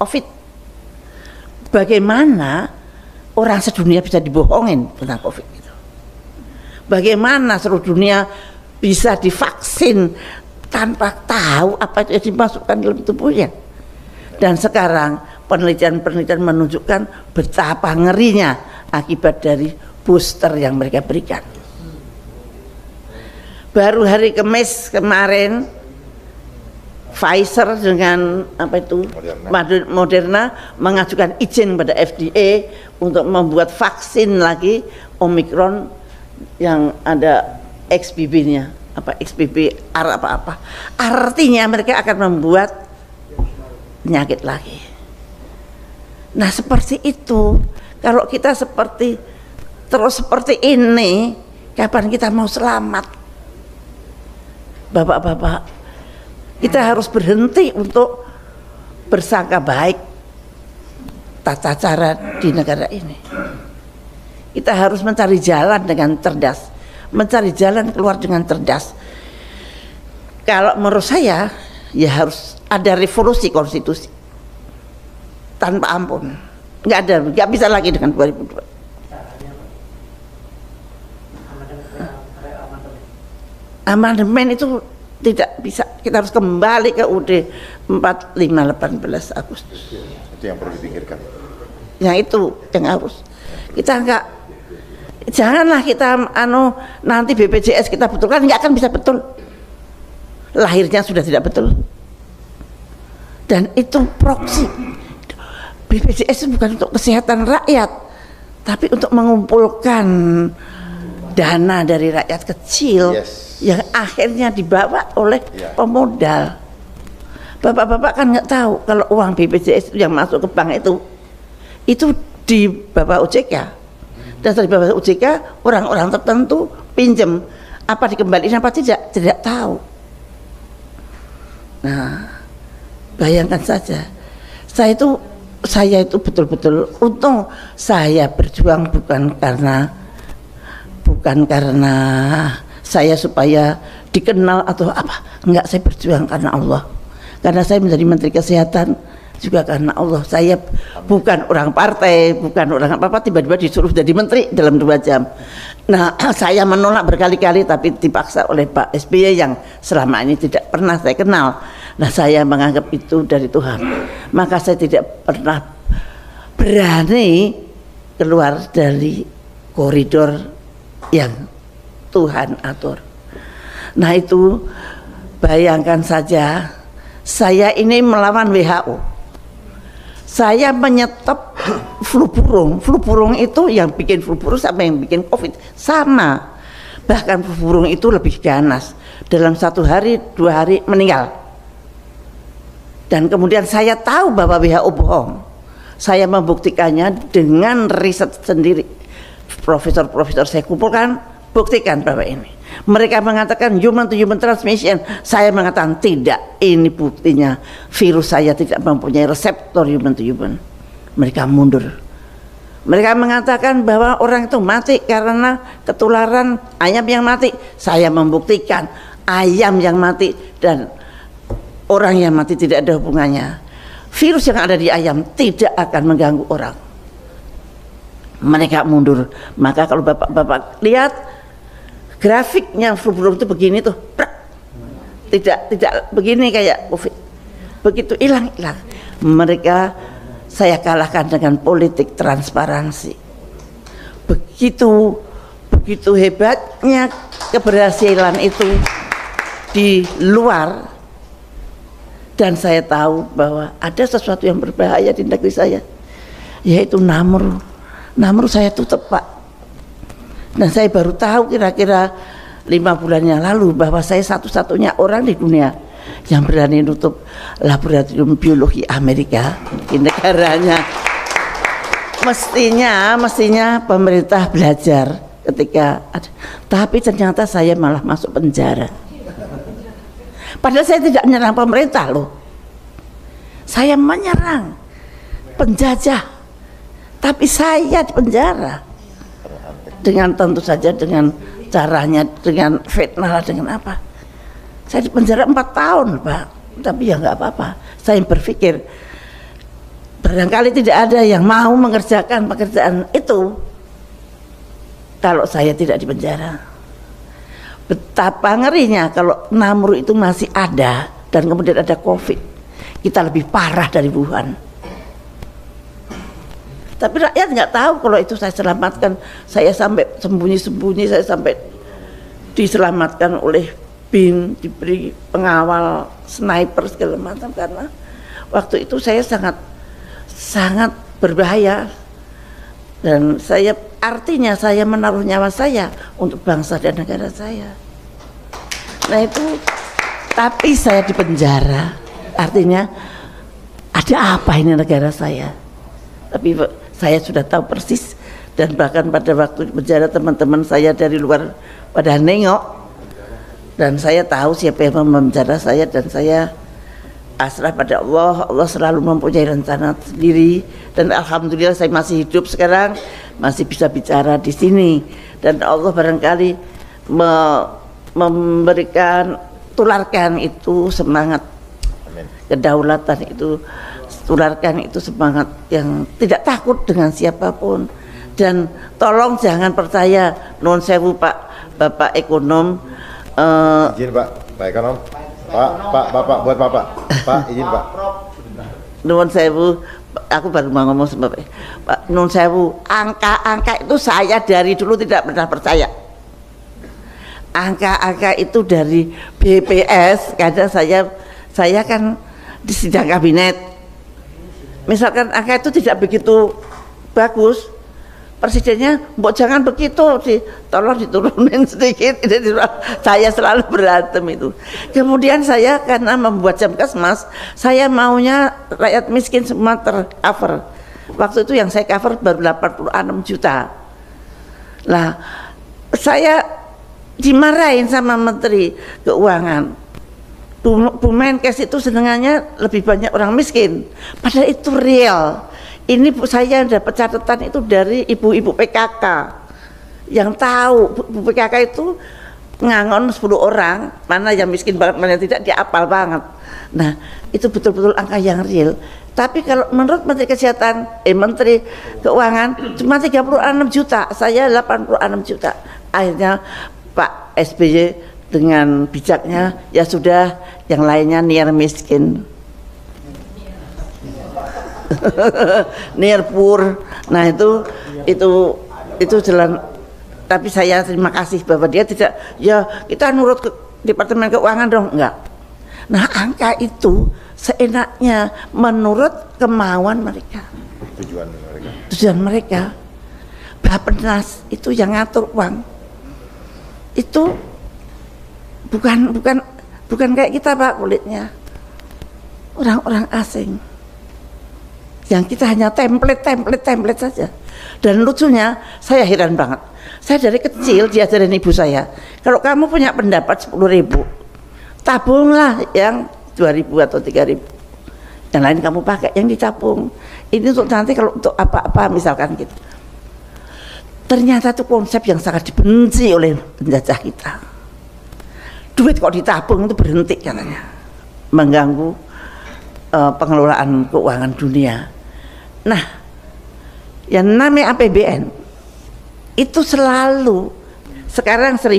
COVID. Bagaimana orang sedunia bisa dibohongin tentang COVID itu? Bagaimana seluruh dunia bisa divaksin tanpa tahu apa itu yang dimasukkan dalam tubuhnya? Dan sekarang penelitian-penelitian menunjukkan betapa ngerinya akibat dari booster yang mereka berikan. Baru hari Kamis kemarin Pfizer dengan Moderna mengajukan izin pada FDA untuk membuat vaksin lagi Omicron yang ada XBB-nya, XBB R apa. Artinya mereka akan membuat penyakit lagi. Nah, seperti itu. Kalau kita terus seperti ini, kapan kita mau selamat? Bapak-bapak, kita harus berhenti untuk bersangka baik tata cara di negara ini. Kita harus mencari jalan dengan cerdas, mencari jalan keluar dengan cerdas. Kalau menurut saya, ya harus ada revolusi konstitusi tanpa ampun. Nggak bisa lagi dengan 2002. Amandemen itu tidak bisa, kita harus kembali ke UUD 45 18 Agustus. Itu yang perlu dipikirkan. Yang itu yang harus. Kita janganlah kita nanti BPJS kita betulkan, nggak akan bisa betul. Lahirnya sudah tidak betul. Dan itu proksi. BPJS itu bukan untuk kesehatan rakyat, tapi untuk mengumpulkan dana dari rakyat kecil yang akhirnya dibawa oleh pemodal. Bapak-bapak kan nggak tahu kalau uang BPJS yang masuk ke bank itu di bawah OJK, dan dari bawah OJK orang-orang tertentu pinjam, apa dikembalikan apa tidak tahu. Nah, bayangkan saja, saya itu betul-betul untung saya berjuang bukan karena saya supaya dikenal atau apa, enggak, saya berjuang karena Allah. Karena saya menjadi Menteri Kesehatan juga karena Allah. Saya bukan orang partai, bukan orang apa-apa, tiba-tiba disuruh jadi menteri dalam 2 jam. Nah, saya menolak berkali-kali tapi dipaksa oleh Pak SBY yang selama ini tidak pernah saya kenal. Nah, saya menganggap itu dari Tuhan. Maka saya tidak pernah berani keluar dari koridor yang Tuhan atur. Nah, itu bayangkan saja, saya ini melawan WHO. Saya menyetop flu burung. Flu burung itu yang bikin flu burung sama yang bikin COVID sama. Bahkan flu burung itu lebih ganas. Dalam 1 hari, 2 hari meninggal. Dan kemudian saya tahu bahwa WHO bohong. Saya membuktikannya dengan riset sendiri. Profesor-profesor saya kumpulkan, buktikan bahwa ini. Mereka mengatakan human to human transmission, saya mengatakan tidak, ini buktinya virus saya tidak mempunyai reseptor human to human. Mereka mundur. Mereka mengatakan bahwa orang itu mati karena ketularan ayam yang mati. Saya membuktikan ayam yang mati dan orang yang mati tidak ada hubungannya. Virus yang ada di ayam tidak akan mengganggu orang. Mereka mundur. Maka kalau bapak-bapak lihat grafiknya flu burung itu begini tuh, tidak begini kayak COVID. Begitu hilang. Mereka saya kalahkan dengan politik transparansi. Begitu hebatnya keberhasilan itu di luar, dan saya tahu bahwa ada sesuatu yang berbahaya di negeri saya, yaitu Namur saya tutup, Pak. Dan saya baru tahu kira-kira 5 bulan yang lalu bahwa saya satu-satunya orang di dunia yang berani nutup laboratorium biologi Amerika di negaranya. Mestinya pemerintah belajar ketika ada, tapi ternyata saya malah masuk penjara. Padahal saya tidak menyerang pemerintah loh. Saya menyerang penjajah, tapi saya di penjara. Dengan tentu saja dengan caranya, dengan fitnah, dengan apa. Saya di penjara 4 tahun, Pak. Tapi ya nggak apa-apa. Saya berpikir barangkali tidak ada yang mau mengerjakan pekerjaan itu kalau saya tidak di penjara. Betapa ngerinya kalau Namru itu masih ada dan kemudian ada COVID, kita lebih parah dari Wuhan. Tapi rakyat nggak tahu kalau itu saya selamatkan. Saya sampai sembunyi-sembunyi, saya sampai diselamatkan oleh BIN, diberi pengawal, sniper segala macam, karena waktu itu saya sangat berbahaya. Dan artinya saya menaruh nyawa saya untuk bangsa dan negara saya. Nah itu, tapi saya di penjara, artinya ada apa ini negara saya? Tapi saya sudah tahu persis, dan bahkan pada waktu di penjara teman-teman saya dari luar pada nengok, dan saya tahu siapa yang memenjara saya, dan saya pasrah pada Allah. Allah selalu mempunyai rencana sendiri, dan alhamdulillah saya masih hidup sekarang, masih bisa bicara di sini, dan Allah barangkali tularkan itu semangat. Amin. Kedaulatan itu, tularkan itu semangat yang tidak takut dengan siapapun. Dan tolong jangan percaya non sewu Bapak ekonom. Izin Pak ekonom. Bapak buat Pak izin Pak. Nuwun sewu, aku baru mau ngomong sama Pak Nuwun sewu, angka-angka itu saya dari dulu tidak pernah percaya. Angka-angka itu dari BPS, kadang saya kan di sidang kabinet. Misalkan angka itu tidak begitu bagus, presidennya, mbok jangan begitu sih, tolong diturunin sedikit. Saya selalu berantem itu. Kemudian saya karena membuat Jamkesmas, saya maunya rakyat miskin semua tercover. Waktu itu yang saya cover baru 86 juta. Lah, saya dimarahin sama Menteri Keuangan. Bu Menkes itu senengannya lebih banyak orang miskin, padahal itu real. Ini saya dapat catatan itu dari ibu-ibu PKK yang tahu. Bu PKK itu ngangon 10 orang, mana yang miskin banget, mana yang tidak, dia apal banget. Nah, itu betul-betul angka yang real. Tapi kalau menurut Menteri Kesehatan, Menteri Keuangan cuma 36 juta, saya 86 juta. Akhirnya Pak SBY dengan bijaknya, ya sudah, yang lainnya niar miskin. Near poor. Nah itu jalan. Tapi saya terima kasih bahwa dia tidak, ya kita nurut ke Departemen Keuangan dong, enggak. Nah angka itu seenaknya menurut kemauan mereka, tujuan mereka. Bappenas itu yang ngatur uang itu bukan kayak kita Pak, kulitnya orang-orang asing. Yang kita hanya template saja. Dan lucunya, saya heran banget. Saya dari kecil diajarin ibu saya, kalau kamu punya pendapat 10.000, tabunglah yang 2.000 atau 3.000. Yang lain kamu pakai, yang ditabung. Ini untuk nanti kalau untuk apa-apa misalkan gitu. Ternyata itu konsep yang sangat dibenci oleh penjajah kita. Duit kok ditabung itu berhenti katanya, mengganggu pengelolaan keuangan dunia. Nah, yang namanya APBN itu selalu sekarang 1.000,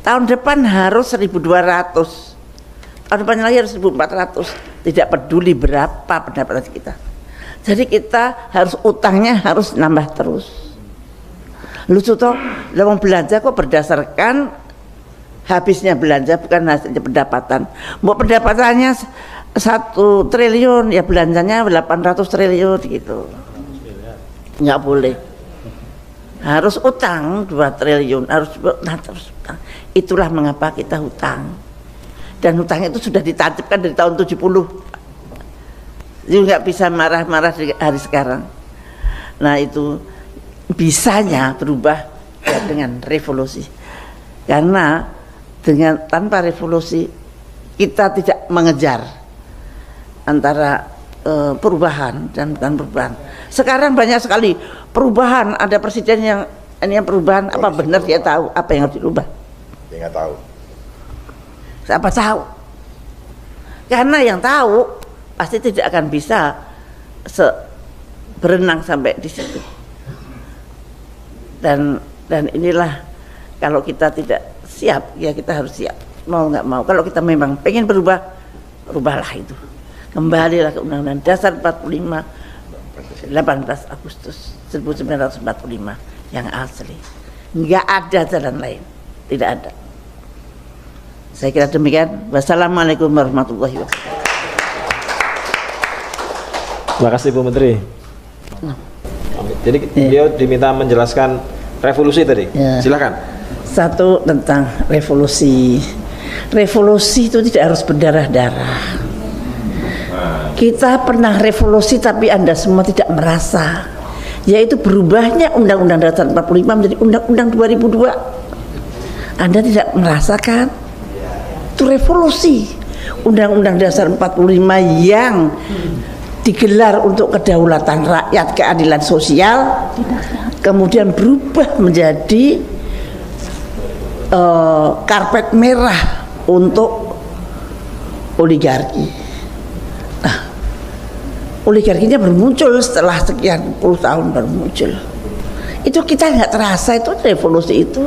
tahun depan harus 1.200, tahun depan lagi harus 1.400. Tidak peduli berapa pendapatan kita. Jadi kita harus utangnya harus nambah terus. Lucu toh, lewat belanja kok berdasarkan habisnya belanja, bukan hasilnya pendapatan. Mau pendapatannya 1 triliun, ya belanjanya 800 triliun gitu. Nggak boleh. Harus utang 2 triliun, harus utang. Itulah mengapa kita hutang. Dan hutang itu sudah ditancapkan dari tahun 70. Jadi nggak bisa marah-marah di hari sekarang. Nah itu bisanya berubah ya, dengan revolusi. Karena tanpa revolusi kita tidak mengejar antara perubahan dan bukan perubahan. Sekarang banyak sekali perubahan, ada presiden yang ini perubahan apa benar dia tahu apa yang harus dirubah? Dia nggak tahu. Siapa tahu? Karena yang tahu pasti tidak akan bisa berenang sampai di situ. Dan inilah, kalau kita tidak siap, ya kita harus siap, mau nggak mau. Kalau kita memang pengen berubah, rubahlah itu. Kembalilah ke Undang-Undang Dasar 45 18 Agustus 1945 yang asli. Nggak ada jalan lain, tidak ada. Saya kira demikian. Wassalamualaikum warahmatullahi wabarakatuh. Terima kasih Bu Menteri. Jadi beliau diminta menjelaskan revolusi tadi. Silakan. Satu, tentang revolusi. Revolusi itu tidak harus berdarah-darah. Kita pernah revolusi tapi Anda semua tidak merasa, yaitu berubahnya Undang-Undang Dasar 45 menjadi Undang-Undang 2002. Anda tidak merasakan? Itu revolusi. Undang-Undang Dasar 45 yang digelar untuk kedaulatan rakyat, keadilan sosial, kemudian berubah menjadi karpet merah untuk oligarki. Nah, oligarkinya bermuncul setelah sekian puluh tahun baru muncul. Itu kita nggak terasa itu revolusi itu.